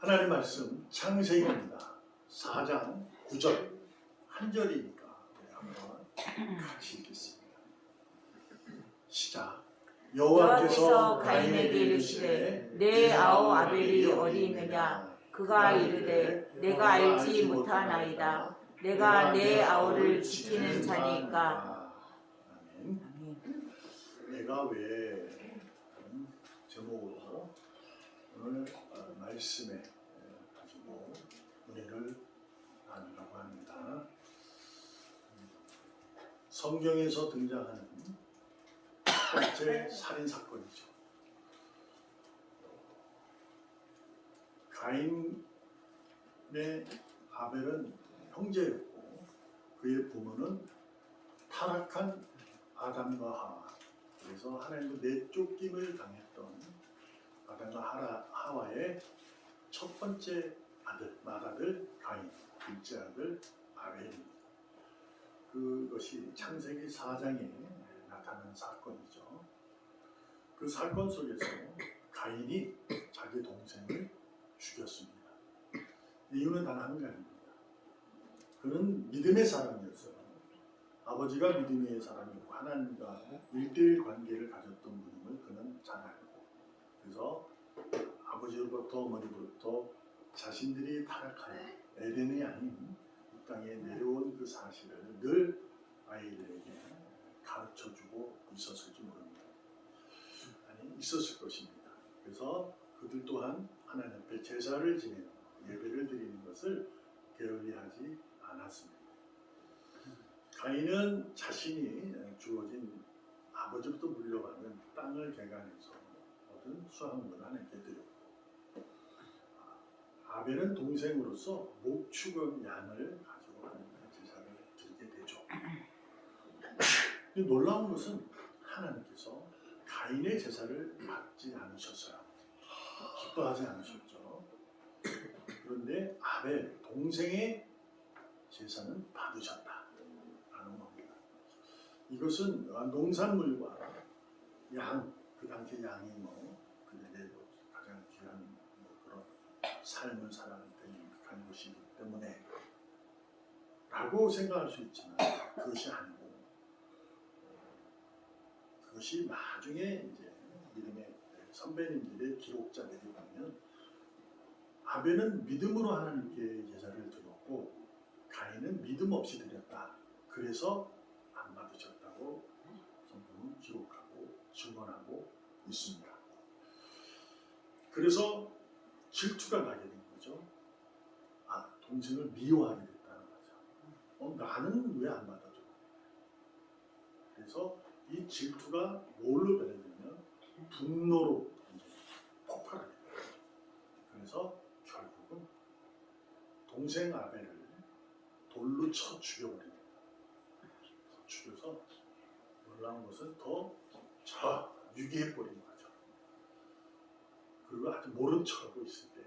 하나님 말씀 창세기입니다. 4장 9절 한 절이니까 한번 같이 읽겠습니다. 시작. 여호와께서 가인에게 이르시되 내 아우 아벨이 어디 있느냐? 그가 이르되 내가 알지 못하나이다. 내가 내 아우를 지키는 자니까. 아멘. 내가 왜 제목으로 오늘 말씀에 가지고 은혜를 나누려고 합니다. 성경에서 등장하는 첫 번째 살인 사건이죠. 가인의 아벨은 형제였고 그의 부모는 타락한 아담과 하와. 그래서 하나님도 내쫓김을 당했던 아담과 하와의 첫 번째 아들, 맏아들 가인, 둘째 아들 아벨입니다. 그것이 창세기 4장에 나타나는 사건이죠. 그 사건 속에서 가인이 자기 동생을 죽였습니다. 이유는 단 한 가지입니다. 그는 믿음의 사람이었어요. 아버지가 믿음의 사람이고 하나님과 1:1 관계를 가졌던 분임을 그는 잘 알고, 그래서 아버지로부터 어머니로부터 자신들이 타락하여 에덴이 아닌 이 땅에 내려온 그 사실을 늘 아이들에게 가르쳐주고 있었을지 모릅니다. 아니, 있었을 것입니다. 그래서 그들 또한 하나님 앞에 제사를 지내는 예배를 드리는 것을 게을리하지 않았습니다. 가인은 자신이 주어진 아버지부터 물려받은 땅을 개간해서 얻은 수확물을 하나님께 드렸고, 아벨은 동생으로서 목축의 양을 가지고 하나님께 제사를 드리게 되죠. 놀라운 것은 하나님께서 가인의 제사를 받지 않으셨어요. 기뻐하지 않으셨죠. 그런데 아벨 동생의 제사는 받으셨다라는 겁니다. 이것은 농산물과 양, 그 당시 양이 그들의 가장 귀한 그런 삶을 살아갈 때 유익한 것이기 때문에 라고 생각할 수 있지만 그것이 아니고, 그것이 나중에 이제 믿음의 선배님들의 기록자들이 보면 아벨은 믿음으로 하나님께 제사를 드렸고 가인은 믿음 없이 드렸다. 그래서 안 받으셨다고 성경은 기록하고 증언하고 있습니다. 그래서 질투가 나게 된 거죠. 동생을 미워하게 됐다는 거죠. 나는 왜 안 받아줘? 그래서 이 질투가 뭘로 변해되면 분노로 폭발하게 돼요. 그래서 결국은 동생 아벨을 돌로 쳐 죽여버립니다. 죽여서 놀라운 것은 더 유기해버린 거죠. 그리고 아주 모른 척하고 있을 때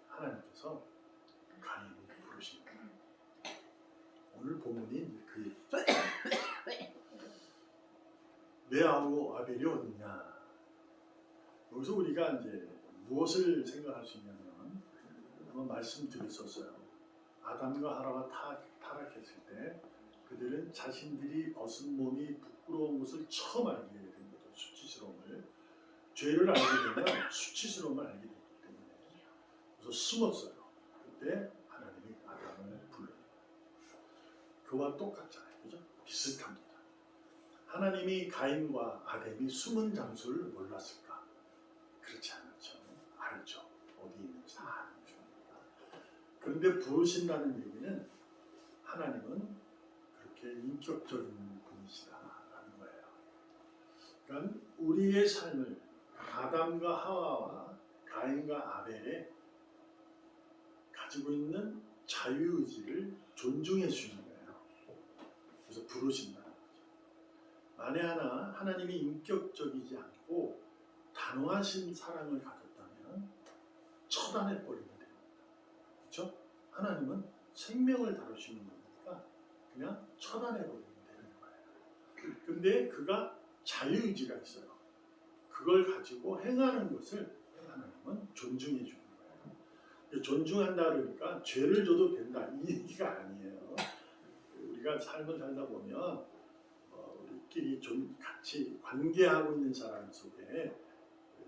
하나님께서 가인을 부르십니다. 오늘 본문이 그 얘기죠. 내 아우 아벨이 어디냐? 여기서 우리가 이제 무엇을 생각할 수 있냐면, 한번 말씀드렸었어요. 아담과 하와가 타락했을 때 그들은 자신들이 벗은 몸이 부끄러운 것을 처음 알게 된 거죠. 수치스러움을. 죄를 알게 되면 수치스러움을 알게 되기 때문에 그래서 숨었어요. 그때 하나님이 아담을 불러요. 그와 똑같잖아요. 그죠? 비슷합니다. 하나님이 가인과 아벨이 숨은 장소를 몰랐을까? 그렇지 않았죠. 알죠. 어디 있는지 다 알죠. 그런데 부르신다는 얘기는 하나님은 그렇게 인격적인 분이시다라는 거예요. 그러니까 우리의 삶을 아담과 하와와 가인과 아벨에 가지고 있는 자유의지를 존중해 주는 거예요. 그래서 부르신다는 거죠. 만에 하나 하나님이 인격적이지 않고 단호하신 사랑을 가졌다면 처단해 버리면 됩니다. 그렇죠? 하나님은 생명을 다루시는 거니까 그냥 처단해 버리면 되는 거예요. 근데 그가 자유의지가 있어요. 그걸 가지고 행하는 것을 하나님은 존중해 주는 거예요. 존중한다 그러니까 죄를 줘도 된다 이 얘기가 아니에요. 우리가 삶을 살다 보면 우리끼리 좀 같이 관계하고 있는 사람 속에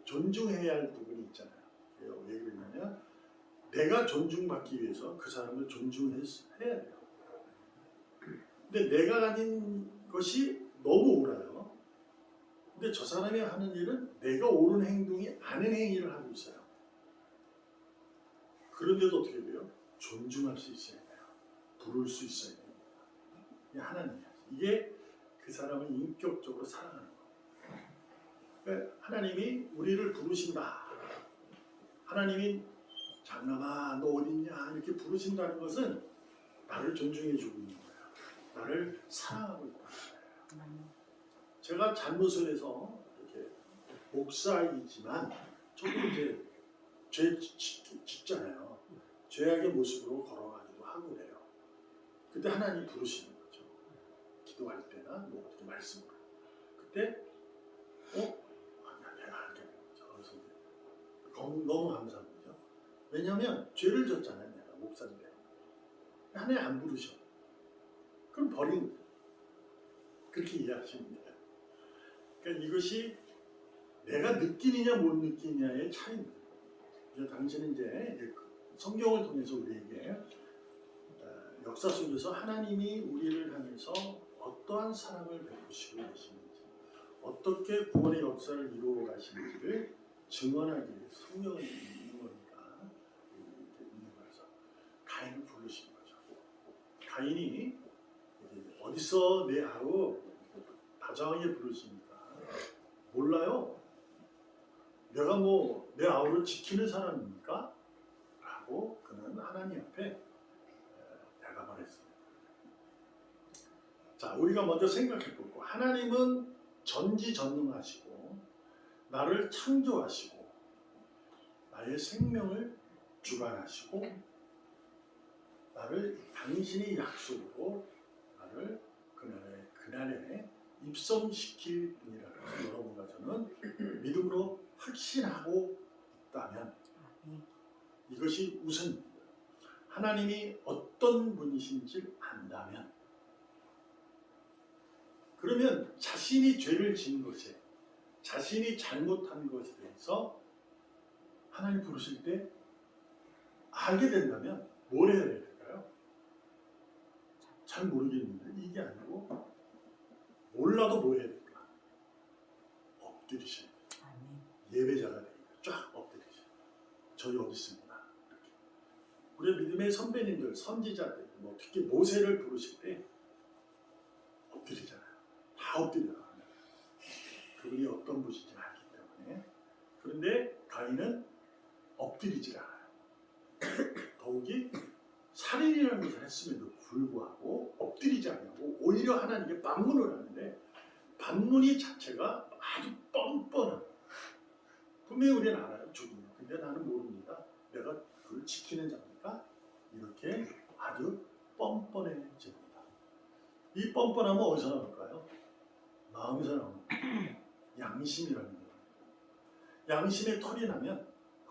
존중해야 할 부분이 있잖아요. 왜 그러냐면 내가 존중받기 위해서 그 사람을 존중해야 돼요. 근데 내가 가진 것이 너무 옳아요. 근데 저 사람이 하는 일은 내가 옳은 행동이 아닌 행위를 하고 있어요. 그런데도 어떻게 돼요? 존중할 수 있어야 돼요. 부를 수 있어야 돼요. 이게 하나님이야. 이게 그 사람을 인격적으로 사랑하는 거예요. 그러니까 하나님이 우리를 부르신다. 하나님이 장남아 너 어딨냐 이렇게 부르신다는 것은 나를 존중해 주고 있는 거예요. 나를 사랑하고 있다는 거예요. 제가 잘못을 해서 이렇게 목사이지만 저도 이제 죄 짓잖아요. 죄악의 모습으로 걸어가기도 하고 그래요. 그때 하나님이 부르시는 거죠. 기도할 때나 뭐 어떻게 말씀으로. 그때 내가 알게 된 거죠. 그래서 너무 감사한 거죠. 왜냐하면 죄를 졌잖아요. 내가 목사인데 하나님 안 부르셔. 그럼 버린 거예요. 그렇게 이해하시면 돼요. 그러니까 이것이 내가 느끼느냐 못 느끼느냐의 차이입니다. 당신은 이제 성경을 통해서 우리에게 역사 속에서 하나님이 우리를 향해서 어떠한 사랑을 베푸시고 계시는지 어떻게 구원의 역사를 이루어 가시는지를 증언하기 위해서 성경을 읽는 거니까 있는 거라서 가인을 부르신 거죠. 가인이 어디서 내 아우 다정하게 부르시니까 몰라요. 내가 뭐 내 아우를 지키는 사람입니까? 라고 그는 하나님 앞에 대답을 했습니다. 자, 우리가 먼저 생각해 보고 하나님은 전지전능하시고 나를 창조하시고 나의 생명을 주관하시고 나를 당신의 약속으로 나를 그날에 입성시킬 분이라서 여러분과 저는 믿음으로 확신하고 있다면 이것이 우선입니다. 하나님이 어떤 분이신지 안다면 그러면 자신이 죄를 지은 것에 자신이 잘못한 것에 대해서 하나님 부르실 때 알게 된다면 뭘 해야 될까요? 잘 모르겠는데 이게 아니고 몰라도 뭐 해야 될까? 엎드리셔야 돼요. 예배자가 되니까 쫙 엎드리셔야 돼요. 저 여기 있습니다. 이렇게. 우리 믿음의 선배님들, 선지자들, 특히 모세를 부르실 때 엎드리잖아요. 다 엎드려요. 그분이 어떤 분인지 알기 때문에. 그런데 가인은 엎드리질 않아요. 더욱이 살인이라는 것을 했음에도 불구하고 엎드리지 않고 오히려 하나님께 반문을 하는데 반문이 자체가 아주 뻔뻔한 분명히 우리는 알아요. 죽음을. 근데 나는 모릅니다. 내가 그걸 지키는 자니까 이렇게 아주 뻔뻔해집니다. 이 뻔뻔함은 어디서 나올까요? 마음에서 나옵니다. 양심이라는 거예요. 양심의 털이 나면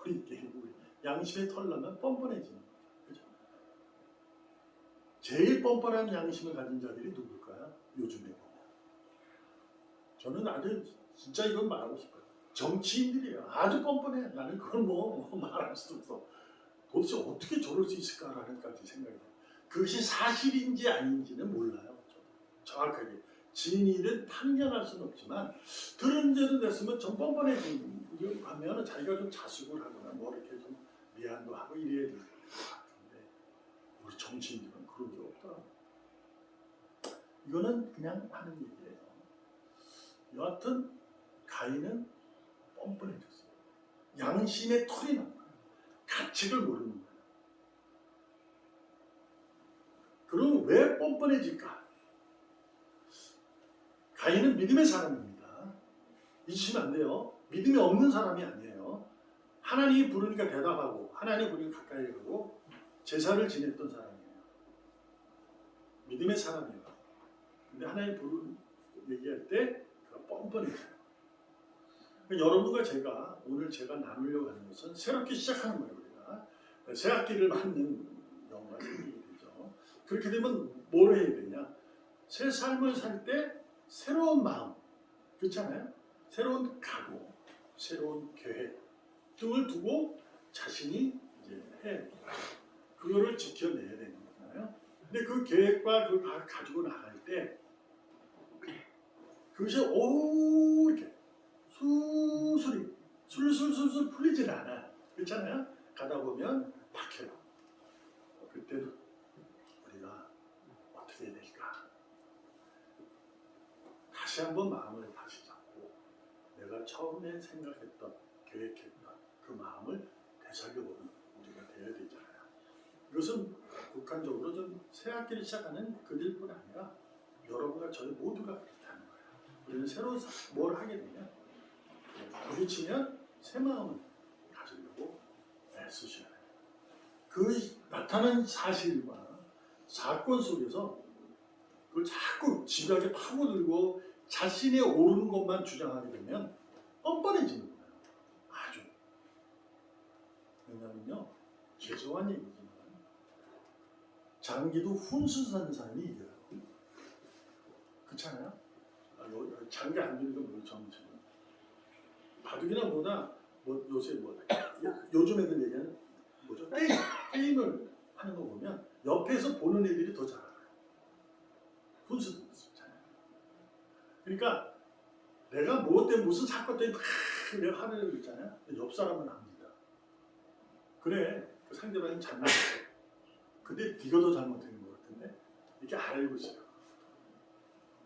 우리 양심의 털 나면 뻔뻔해지는 거죠. 그죠? 제일 뻔뻔한 양심을 가진 자들이 누굴까요? 요즘에 보면. 저는 아주 진짜 이건 말하고 싶어요. 정치인들이에요. 아주 뻔뻔해. 나는 그걸 말할 수도 없어. 도대체 어떻게 저럴 수 있을까라는까지 생각이 돼요. 그것이 사실인지 아닌지는 몰라요. 정확하게. 진리를 판명할 수는 없지만 들은 죄도 됐으면 좀 뻔뻔해지면 자기가 좀 자숙을 하거나 이렇게 좀 미안도 하고 이래야 될 것 같은데 우리 정치인들은 그런 게 없더라고요. 이거는 그냥 하는 얘기예요. 여하튼 가인은 뻔뻔해졌어요. 양심의 털이 난 거예요. 가책을 모르는 거예요. 그럼 왜 뻔뻔해질까? 가인은 믿음의 사람입니다. 잊으시면 안 돼요. 믿음이 없는 사람이 아니에요. 하나님이 부르니까 대답하고 하나님이 부르니까 가까이 가고 제사를 지냈던 사람이에요. 믿음의 사람이에요. 근데 하나님 얘기할 때 그가 뻔뻔해져요. 그러니까 여러분과 오늘 제가 나누려고 하는 것은 새롭게 시작하는 거예요. 우리가 새 악기를 맞는 경우가 생기게 되죠. 그렇게 되면 뭘 해야 되냐? 새 삶을 살 때 새로운 마음, 그렇잖아요? 새로운 각오, 새로운 계획 등을 두고 자신이 이제 해야 돼요. 그거를 지켜내야 되는 거잖아요. 근데 그 계획과 그걸 가지고 나갈 때 그것이 이렇게 수술이 술술술술 풀리질 않아요. 그렇잖아요? 가다 보면 박혀요. 그때도 우리가 어떻게 해야 될까? 다시 한번 마음을 다시 잡고 내가 처음에 생각했던, 계획했던 그 마음을 되살려보는 우리가 되어야 되잖아요. 이것은 국한적으로 좀 새학기를 시작하는 그들뿐 아니라 여러분과 저희 모두가 그렇게 하는 거예요. 우리는 새로 뭘 하게 되면 부딪히면 새 마음을 가지려고 애쓰셔야 돼요. 그 나타난 사실과 사건 속에서 그걸 자꾸 지각에 파고들고 자신의 옳은 것만 주장하게 되면 뻔뻔해지는 거예요. 아주. 왜냐면요, 죄송한 얘기지만 장기도 훈수산 사람이 이겨요. 그렇잖아요? 장기 안 되는 건 뭐죠? 바둑이나 뭐나 요새 요즘 애들 얘기하는 뭐죠? 게임을 하는 거 보면 옆에서 보는 애들이 더 잘하요. 훈수들 있잖아요. 그러니까 내가 뭐 때문에 무슨 사건 때문에 내가 하는 애들 있잖아요. 옆 사람은 압니다. 그래, 그 상대방이 잘못했어. 근데 네가 더 잘못된 것 같은데 이렇게 알고 있어요.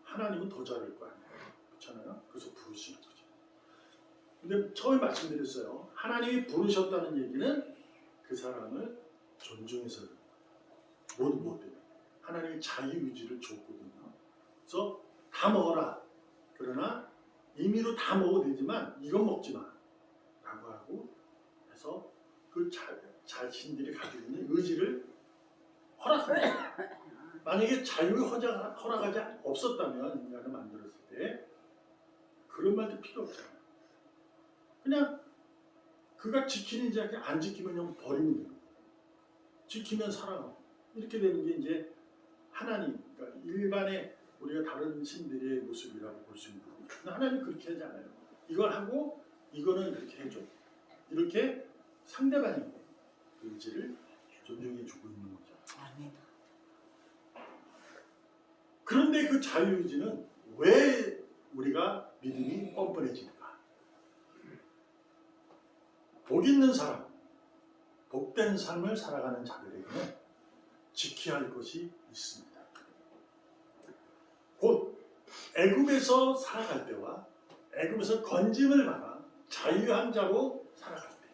하나님은 더 잘할 거 아니에요. 그렇잖아요. 그래서 부르시는 거죠. 근데 처음에 말씀드렸어요. 하나님이 부르셨다는 얘기는 그 사람을 존중해서 모두 뭐 때문에 하나님이 자유의지를 줬거든요. 그래서 다 먹어라. 그러나 임의로 다 먹어도 되지만 이건 먹지 마 라고 하고 해서 그 자신들이 가지고 있는 의지를 허락합니다. 만약에 자유의 허락하지 없었다면 인간을 만들었을 때 그런 말도 필요 없잖아요. 그냥 그가 지키는지 안 지키면 그냥 버리면 되는 거예요. 지키면 살아가고 이렇게 되는 게 이제 하나님, 그러니까 일반의 우리가 다른 신들의 모습이라고 볼 수 있는 부분이에요. 근데 하나님 그렇게 하지 않아요. 이걸 하고 이거는 이렇게 해줘. 이렇게 상대방의 의지를 존중해 주고 있는 거죠. 그런데 그 자유의지는 왜 우리가 믿음이 뻔뻔해집니까? 복 있는 사람, 복된 삶을 살아가는 자들에게는 지켜야 할 것이 있습니다. 곧 애굽에서 살아갈 때와 애굽에서 건짐을 받아 자유한 자로 살아갈 때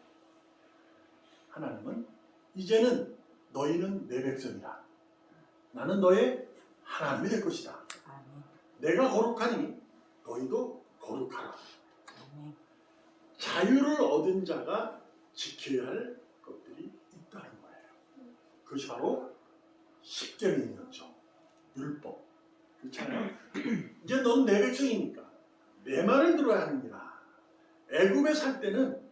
하나님은 이제는 너희는 내 백성이다. 나는 너의 하나님이 될 것이다. 내가 거룩하니 너희도 거룩하라. 자유를 얻은 자가 지켜야 할 것들이 있다는 거예요. 그것이 바로 십계명이었죠. 율법. 그렇잖아요. 이제 넌 내 백성이니까 내 말을 들어야 하느니라. 애굽에 살 때는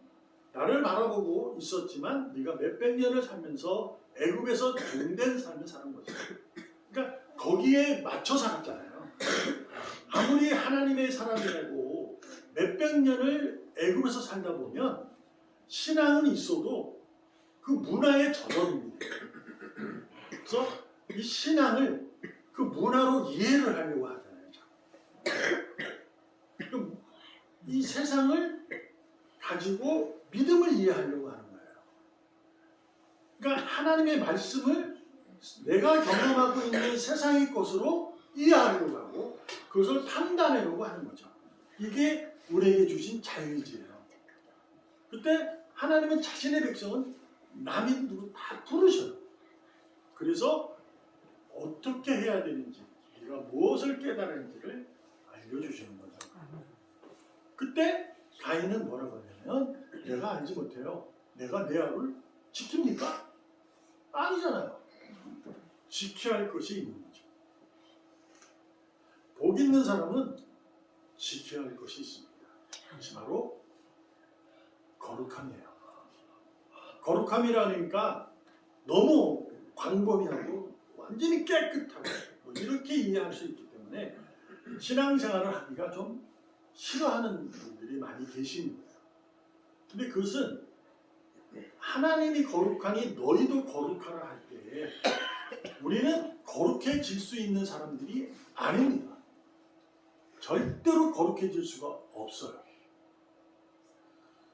나를 바라보고 있었지만 네가 몇백 년을 살면서 애굽에서 종된 삶을 사는 거죠. 그러니까 거기에 맞춰 살았잖아요. 아무리 하나님의 사람이라고 몇백 년을 애굽에서 살다 보면 신앙은 있어도 그 문화에 젖어듭니다. 그래서 이 신앙을 그 문화로 이해를 하려고 하잖아요. 이 세상을 가지고 믿음을 이해하려고 하는 거예요. 그러니까 하나님의 말씀을 내가 경험하고 있는 세상의 것으로 이해하려고 하고 그것을 판단하려고 하는 거죠. 이게 우리에게 주신 자유의지예요. 그때 하나님은 자신의 백성은 남이 누구 다 부르셔요. 그래서 어떻게 해야 되는지, 우리가 무엇을 깨달은지를 알려주시는 거죠. 그때 가인은 뭐라고 하냐면 내가 알지 못해요. 내가 내 아를 지킵니까? 아니잖아요. 지켜야 할 것이 있는 거죠. 복 있는 사람은 지켜야 할 것이 있습니다. 그것이 바로 거룩함이에요. 거룩함이라니까 너무 광범위하고 완전히 깨끗하고 뭐 이렇게 이해할 수 있기 때문에 신앙생활을 하기가 좀 싫어하는 분들이 많이 계신 거예요. 근데 그것은 하나님이 거룩하니 너희도 거룩하라 할 때 우리는 거룩해질 수 있는 사람들이 아닙니다. 절대로 거룩해질 수가 없어요.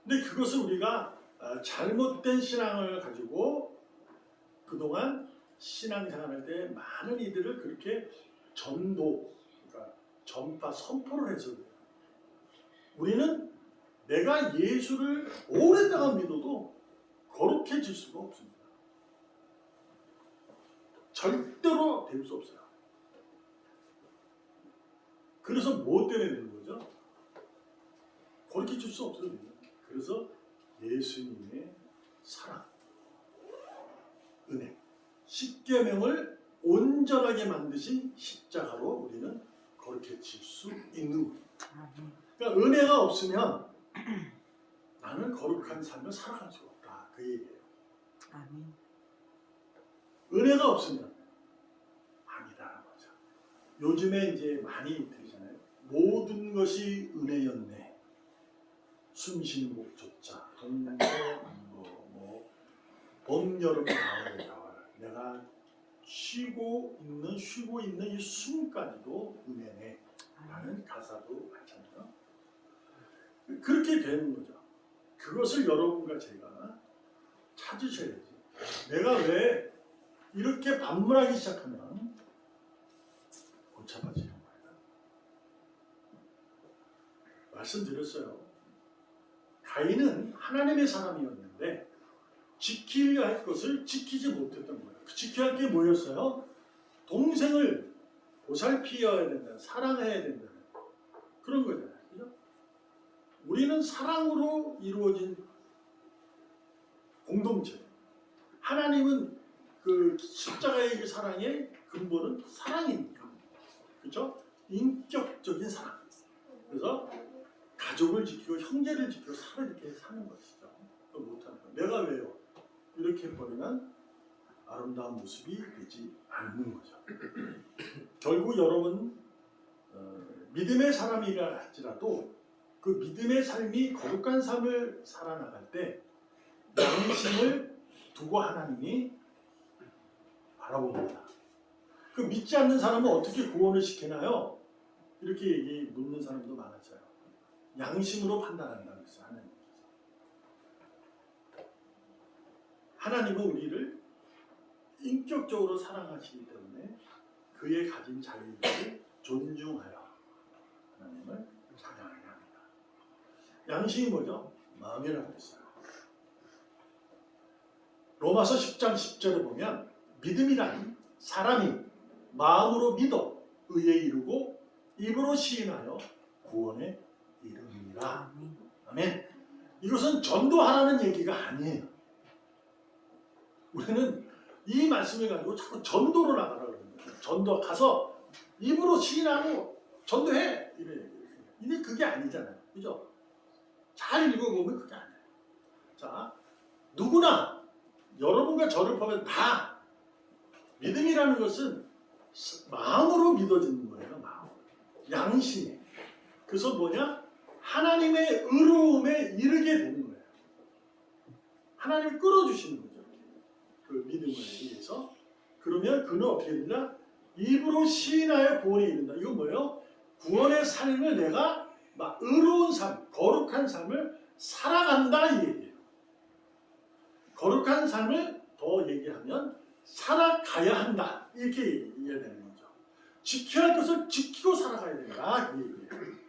근데 그것을 우리가 잘못된 신앙을 가지고 그동안 신앙생활할 때 많은 이들을 그렇게 전도, 그러니까 전파, 선포를 해서 그래요. 우리는 내가 예수를 오랫동안 믿어도 거룩해질 수가 없습니다. 절대로 될 수 없어요. 그래서 뭐 때문에 되는 거죠? 거룩해질 수 없어요. 그래서 예수님의 사랑, 은혜, 십계명을 온전하게 만드신 십자가로 우리는 거룩해질 수 있는 거예요. 그러니까 은혜가 없으면 나는 거룩한 삶을 살아갈 수가 없다. 그 얘기예요. 아멘. 은혜가 없으면 아니다라는 거죠. 요즘에 이제 많이 들리잖아요. 모든 것이 은혜였네. 숨쉬는 곳조차 동서남북 봄, 여름, 가을, 겨울 내가 쉬고 있는 이 숨까지도 은혜네 라는 가사도 많잖아요. 그렇게 되는 거죠. 그것을 여러분과 제가 찾으셔야지. 내가 왜 이렇게 반문하기 시작하면 고쳐봐지는 거예요. 말씀드렸어요. 가인은 하나님의 사람이었는데 지켜야 할 것을 지키지 못했던 거예요. 지켜야 할 게 뭐였어요? 동생을 보살피어야 된다, 사랑해야 된다는 그런 거잖아요. 그죠? 우리는 사랑으로 이루어진 공동체. 하나님은 그 십자가의 사랑의 근본은 사랑입니다. 그렇죠? 인격적인 사랑. 그래서 가족을 지키고 형제를 지키고 이렇게 사는 것이죠. 못하는 거. 내가 왜요? 이렇게 버리면 아름다운 모습이 되지 않는 거죠. 결국 여러분 믿음의 사람이라 할지라도 그 믿음의 삶이 거룩한 삶을 살아나갈 때 양심을 두고 하나님이 바라봅니다. 그 믿지 않는 사람은 어떻게 구원을 시키나요? 이렇게 묻는 사람도 많았어요. 양심으로 판단한다고 했어요. 하나님은 우리를 인격적으로 사랑하시기 때문에 그의 가진 자유를 존중하여 하나님을 찬양하게 합니다. 양심이 뭐죠? 마음이라고 했어요. 로마서 10장 10절에 보면 믿음이란 사람이 마음으로 믿어 의에 이르고 입으로 시인하여 구원에 이르느니라. 아멘. 이것은 전도하라는 얘기가 아니에요. 우리는 이 말씀을 가지고 자꾸 전도로 나가라고 그러는 전도 가서 입으로 시인하고 전도해. 이게 그게 아니잖아요. 그죠? 잘 읽어보면 그게 아니에요. 자, 누구나 여러분과 저를 보면 다 믿음이라는 것은 마음으로 믿어지는 거예요. 마음. 양심에. 그래서 뭐냐? 하나님의 의로움에 이르게 되는 거예요. 하나님이 끌어주시는 거죠. 그 믿음을 위해서. 그러면 그는 어떻게 되냐? 입으로 시인하여 구원에 이른다. 이건 뭐예요? 구원의 삶을 내가 막 의로운 삶, 거룩한 삶을 살아간다 이 얘기예요. 거룩한 삶을 더 얘기하면 살아가야 한다. 이렇게 이해되는 거죠. 지켜야 할 것을 지키고 살아가야 된다. 이 얘기예요.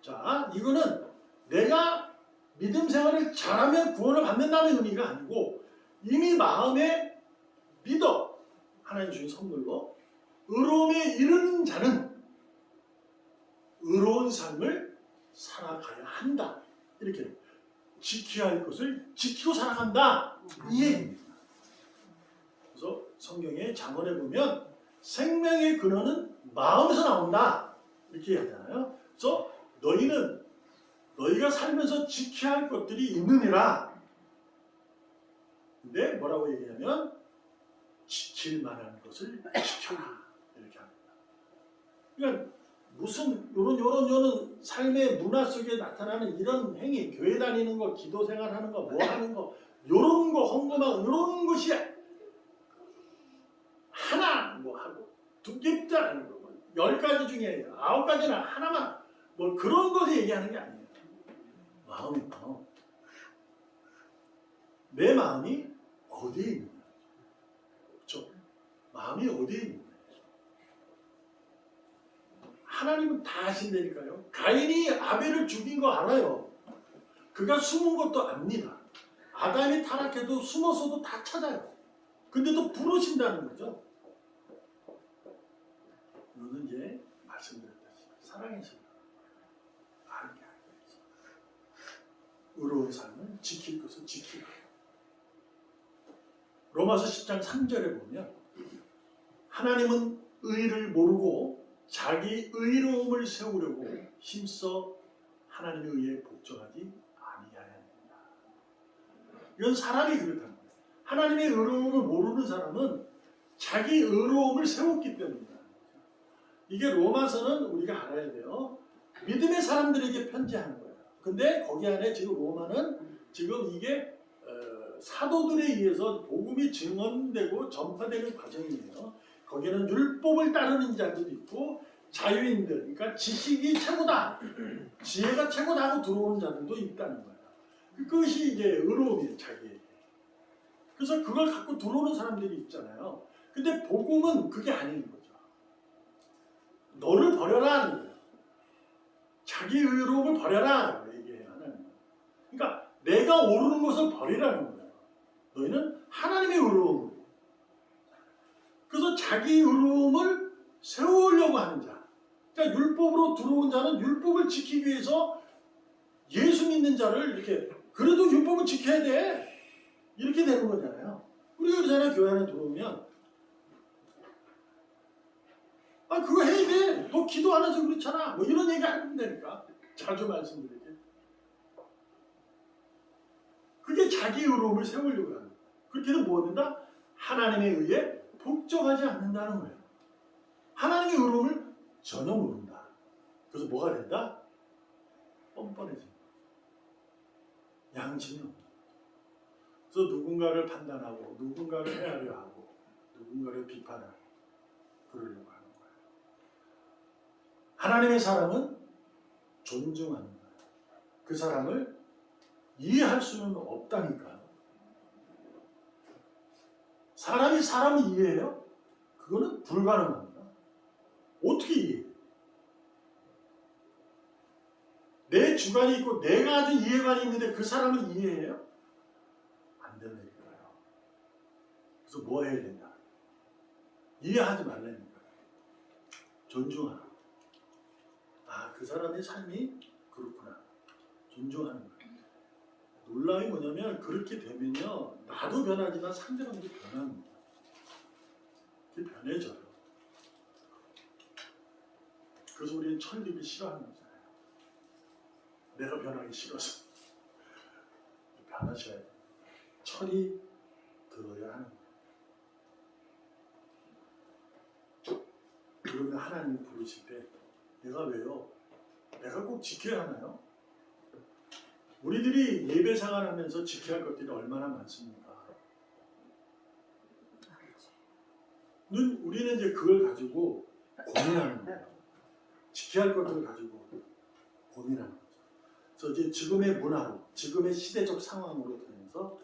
자, 이거는 내가 믿음 생활을 잘하면 구원을 받는다는 의미가 아니고 이미 마음에 믿어. 하나님 주신 선물로 의로움에 이르는 자는 의로운 삶을 살아가야 한다. 이렇게 지켜야 할 것을 지키고 살아간다. 이 얘기입니다. 그래서 성경의 잠언에 보면 생명의 근원은 마음에서 나온다. 이렇게 하잖아요. 그래서 너희가 살면서 지켜야 할 것들이 있느니라. 근데 뭐라고 얘기하면 지킬 만한 것을 지켜라 이렇게 합니다. 그러니까 무슨 요런 삶의 문화 속에 나타나는 이런 행위, 교회 다니는 거, 기도 생활하는 거, 뭐 하는 거, 요런 거 헌금하고 요런 것이 하나 뭐 하고 두 개짜 하는 거, 10가지 중에 9가지나 하나만 뭐 그런 것을 얘기하는 게 아니에요. 마음이요. 내 마음이 어디에 있느냐. 그렇죠? 마음이 어디에 있느냐. 하나님은 다 아신다니까요. 가인이 아벨을 죽인 거 알아요. 그가 숨은 것도 압니다. 아담이 타락해도 숨어서도 다 찾아요. 근데도 부르신다는 거죠. 이거는 이제 말씀드렸다시피 사랑의 신앙. 알게 알게. 의로운 삶은 지킬 것을 지키라. 로마서 10장 3절에 보면 하나님은 의를 모르고 자기 의로움을 세우려고 힘써 하나님의 의에 복종하지 아니하야 한다. 이건 사람이 그렇다는 거예요. 하나님의 의로움을 모르는 사람은 자기 의로움을 세웠기 때문이다. 이게 로마서는 우리가 알아야 돼요. 믿음의 사람들에게 편지하는 거예요. 근데 거기 안에 지금 로마는 지금 이게 사도들에 의해서 복음이 증언되고 전파되는 과정이에요. 거기는 율법을 따르는 자들도 있고 자유인들, 그러니까 지식이 최고다, 지혜가 최고다 하고 들어오는 자들도 있다는 거예요. 그것이 이제 의로움이에요, 자기에게. 그래서 그걸 갖고 들어오는 사람들이 있잖아요. 근데 복음은 그게 아닌 거죠. 너를 버려라 하는 거예요. 자기 의로움을 버려라 얘기해요, 하나님은. 그러니까 내가 오르는 것을 버리라는 거예요. 너희는 하나님의 의로움을. 그래서 자기 의로움을 세우려고 하는 자. 그러니까 율법으로 들어온 자는 율법을 지키기 위해서 예수 믿는 자를 이렇게 그래도 율법은 지켜야 돼. 이렇게 되는 거잖아요. 우리가 그러잖아요. 교회 안에 들어오면 아 그거 해야 돼. 너 기도 안 해서 그렇잖아. 뭐 이런 얘기 안 된다니까. 자주 말씀드릴게. 그게 자기 의로움을 세우려고 하는 거예요. 그렇게 해서 뭐 된다? 하나님에 의해 복종하지 않는다는 거예요. 하나님의 의로움을 전혀 모른다. 그래서 뭐가 된다? 뻔뻔해진다. 양심이 없는 거예요. 그래서 누군가를 판단하고 누군가를 헤아려 하고 누군가를 비판하고 그러려고 하는 거예요. 하나님의 사랑은 존중하는 거예요. 그 사람을 이해할 수는 없다니까요. 사람이 사람을 이해해요? 그거는 불가능합니다. 어떻게 이해해요? 내 주관이 있고 내가 가진 이해관이 있는데 그 사람을 이해해요? 안 된다니까요. 그래서 뭐 해야 된다? 이해하지 말라니까요. 존중하라. 아, 그 사람의 삶이 그렇구나. 존중하는 거예요. 놀라움이 뭐냐면 그렇게 되면요. 나도 변하지만 상대방도 변합니다. 그게 변해져요. 그래서 우리는 천립이 싫어하는 거잖아요. 내가 변하기 싫어서. 변하셔야 돼요. 철이 들어야 하는 거예요. 그러면 하나님이 부르실 때 내가 왜요? 내가 꼭 지켜야 하나요? 우리들이 예배 생활하면서 지켜야 할 것들이 얼마나 많습니까? 우리는 이제 그걸 가지고 고민하는 거예요. 지켜야 할 것들을 가지고 고민하는 거죠. 그래서 이제 지금의 문화로, 지금의 시대적 상황으로 들면서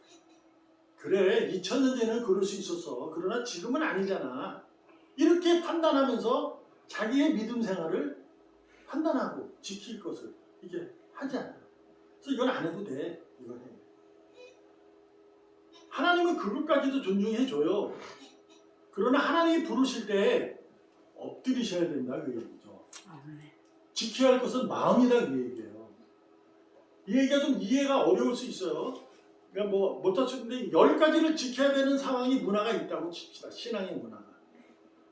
그래, 2000년 전에는 그럴 수 있었어. 그러나 지금은 아니잖아. 이렇게 판단하면서 자기의 믿음 생활을 판단하고 지킬 것을 이게 하지 않아요. 그래서 이건 안 해도 돼. 이건 해. 하나님은 그것까지도 존중해줘요. 그러나 하나님이 부르실 때 엎드리셔야 된다 그 얘기죠. 지켜야 할 것은 마음이다 그 얘기예요. 이 얘기가 좀 이해가 어려울 수 있어요. 그러니까 뭐 못하시는데 10가지를 지켜야 되는 상황이 문화가 있다고 칩시다. 신앙의 문화가.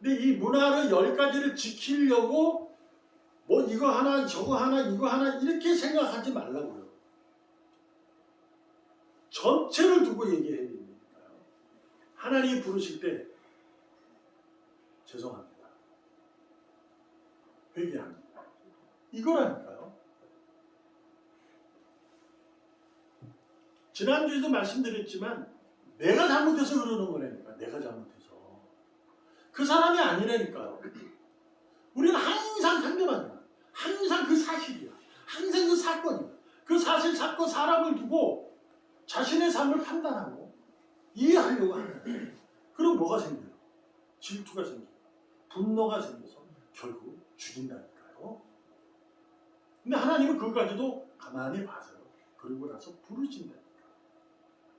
근데 이 문화를 10가지를 지키려고 뭐 이거 하나 저거 하나 이거 하나 이렇게 생각하지 말라고요. 전체를 두고 얘기해야 되니까요. 하나님이 부르실 때 죄송합니다. 회개합니다. 이거라니까요. 지난주에도 말씀드렸지만 내가 잘못해서 그러는 거라니까. 내가 잘못해서. 그 사람이 아니라니까요. 우리는 항상 상대방이야. 항상 그 사실이야. 항상 그 사건이야. 그 사실, 사건, 사람을 두고 자신의 삶을 판단하고 이해하려고 하는 거야. 그럼 뭐가 생겨요? 질투가 생겨요. 분노가 생겨서 결국 죽인다니까요. 근데 하나님은 그것까지도 가만히 봐서요. 그러고 나서 부르신다니까.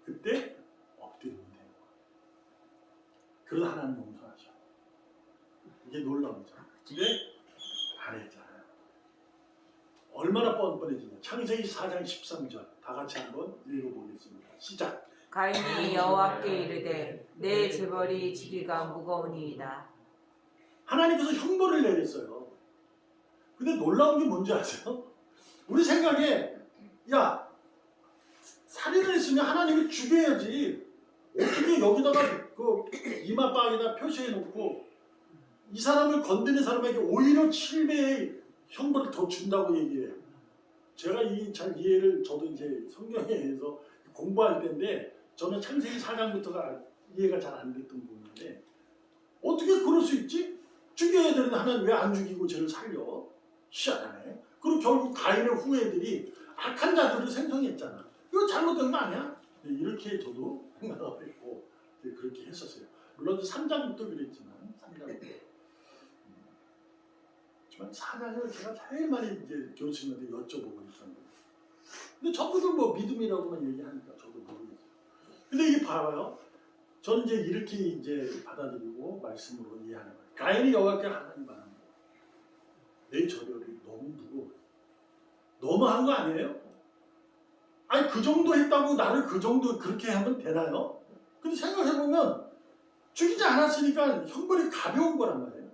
그때 엎드리면 되는 거예요. 그래서 하나님 용서하셔. 이게 놀라운죠. 근데 안 했잖아요. 얼마나 뻔뻔해지냐. 창세기 4장 13절 다 같이 한번 읽어보겠습니다. 시작. 가인이 여호와께 이르되 내 재벌이 지기가 무거우니이다. 하나님께서 형벌을 내렸어요. 근데 놀라운 게 뭔지 아세요? 우리 생각에 야 살인을 했으면 하나님이 죽여야지. 어떻게 여기다가 그 이마빵에다 표시해 놓고 이 사람을 건드는 사람에게 오히려 7배의 형벌을 더 준다고 얘기해요. 제가 이 잘 이해를 저도 이제 성경에 대해서 공부할 때인데 저는 창세기 4장부터가 이해가 잘 안 됐던 부분인데 어떻게 그럴 수 있지? 죽여야 되는데 하나님 왜 안 죽이고 쟤를 살려? 희한하네. 그리고 결국 가인의 후예들이 악한 자들을 생성했잖아. 이거 잘못된 거 아니야? 이렇게 저도 생각을 했고 그렇게 했었어요. 물론 3장부터 그랬지만 3장부터. 하지만 4장을 제가 제일 많이 이제 교수님한테 여쭤보고 있었는데 근데 전부들 뭐 믿음이라고만 얘기하니까 저도 모르겠어요. 근데 이게 봐봐요. 저는 이제 이렇게 이제 받아들이고 말씀으로 이해하는 거예요. 가인이 여호와께 하나님 바라는 거예요. 내 저별이 너무 무거워요. 너무 한 거 아니에요? 아니 그 정도 했다고 나를 그 정도 그렇게 하면 되나요? 근데 생각해보면 죽이지 않았으니까 형벌이 가벼운 거란 말이에요.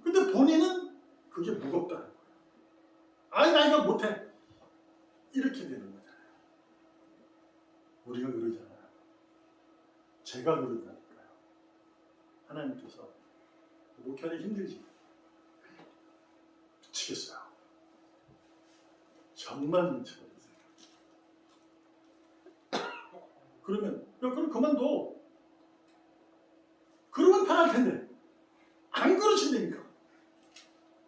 근데 본인은 그게 무겁다는 거예요. 아니 나 이거 못해. 이렇게 되는 거잖아요. 우리가 그러잖아요. 제가 그러다니까요. 하나님께서 목회하기 힘들지? 미치겠어요. 정말 미치겠어요. 그러면 야 그럼 그만둬. 그러면 편할 텐데 안 그러신다니까.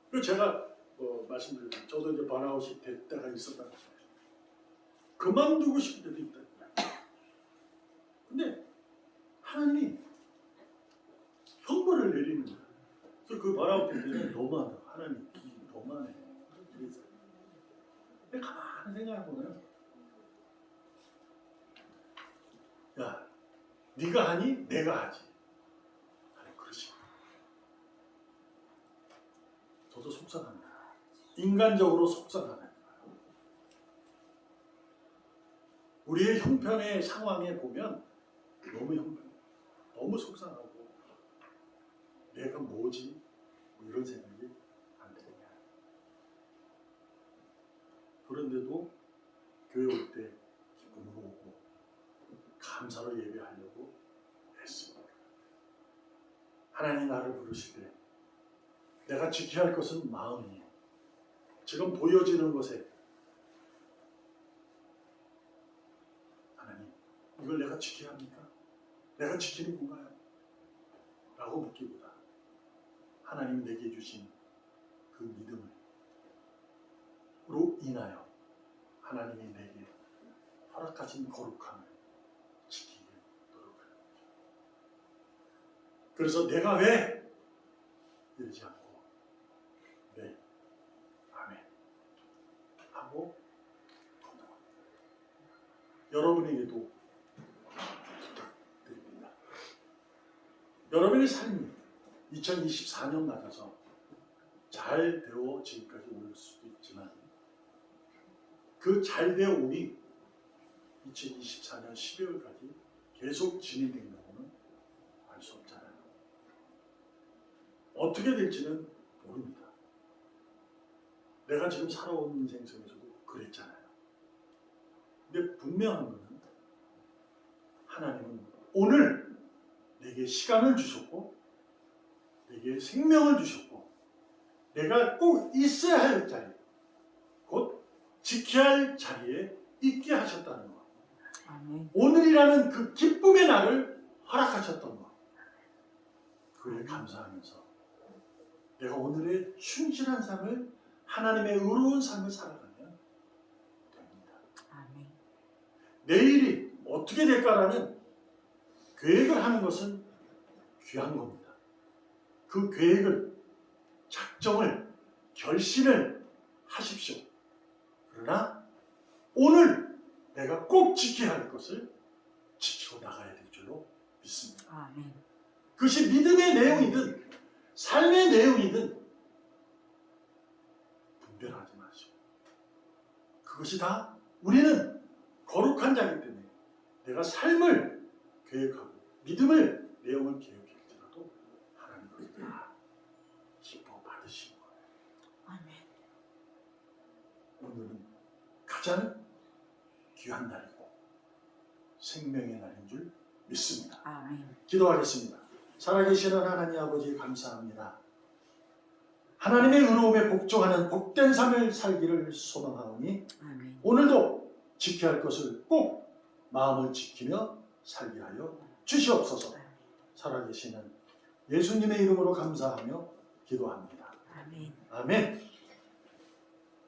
그래서 제가 말씀드렸죠. 저도 이제 번아웃이 될 때가 있었다는 거예요. 그만두고 싶을 때도 있다. 근데 하나님이 형벌을 내리는 거예요. 그래서 그 번아웃 될 때는 너무하다. 하나님 너무하네. 그래서 근데 가만히 생각해보면 야 네가 하니 내가 하지. 아니 그러지. 저도 속상합니다. 인간적으로 속상하네. 우리의 형편의 상황에 보면 너무 형편, 너무 속상하고 내가 뭐지? 뭐 이런 생각이 안 드냐. 그런데도 교회 올 때 기쁨으로 오고 감사로 예배하려고 했습니다. 하나님 나를 부르실 때 내가 지켜야 할 것은 마음이에요. 지금 보여지는 것에 하나님 이걸 내가 지켜야 합니까? 내가 지키는 건가요? 라고 묻기보다 하나님 내게 주신 그 믿음으로 인하여 하나님이 내게 허락하신 거룩함을 지키기 노력하는 거죠. 그래서 내가 왜 이러지 않고 네, 아멘 하고 건너갑니다. 여러분에게도 부탁드립니다. 여러분의 삶이 2024년 맞아서 잘 되어 지금까지 올 수도 있지만 그 잘 되어 오니 2024년 12월까지 계속 진행된다고는 알 수 없잖아요. 어떻게 될지는 모릅니다. 내가 지금 살아온 인생 속에서도 그랬잖아요. 근데 분명한 것은 하나님은 오늘 내게 시간을 주셨고 우리에게 생명을 주셨고 내가 꼭 있어야 할 자리, 곧 지켜야 할 자리에 있게 하셨다는 것. 아멘. 오늘이라는 그 기쁨의 날을 허락하셨던 것. 그에 감사하면서 내가 오늘의 충실한 삶을, 하나님의 의로운 삶을 살아가면 됩니다. 아멘. 내일이 어떻게 될까라는 계획을 하는 것은 귀한 겁니다. 그 계획을, 작정을, 결심을 하십시오. 그러나 오늘 내가 꼭 지켜야 할 것을 지키고 나가야 될 줄로 믿습니다. 아멘. 그것이 믿음의 내용이든 삶의 내용이든 분별하지 마시고, 그것이 다 우리는 거룩한 자이기 때문에 내가 삶을 계획하고 믿음을, 내용을 계획할지라도 하나님 그것을 다 기뻐 받으시는 거예요. 아멘. 오늘은 가장 귀한 날이고 생명의 날인 줄 믿습니다. 아멘. 기도하겠습니다. 살아계시는 하나님 아버지 감사합니다. 하나님의 의로움에 복종하는 복된 삶을 살기를 소망하오니 아멘. 오늘도 지켜야 할 것을 꼭 마음을 지키며 살게 하여 주시옵소서. 살아계시는 예수님의 이름으로 감사하며 기도합니다. 아멘. 아멘.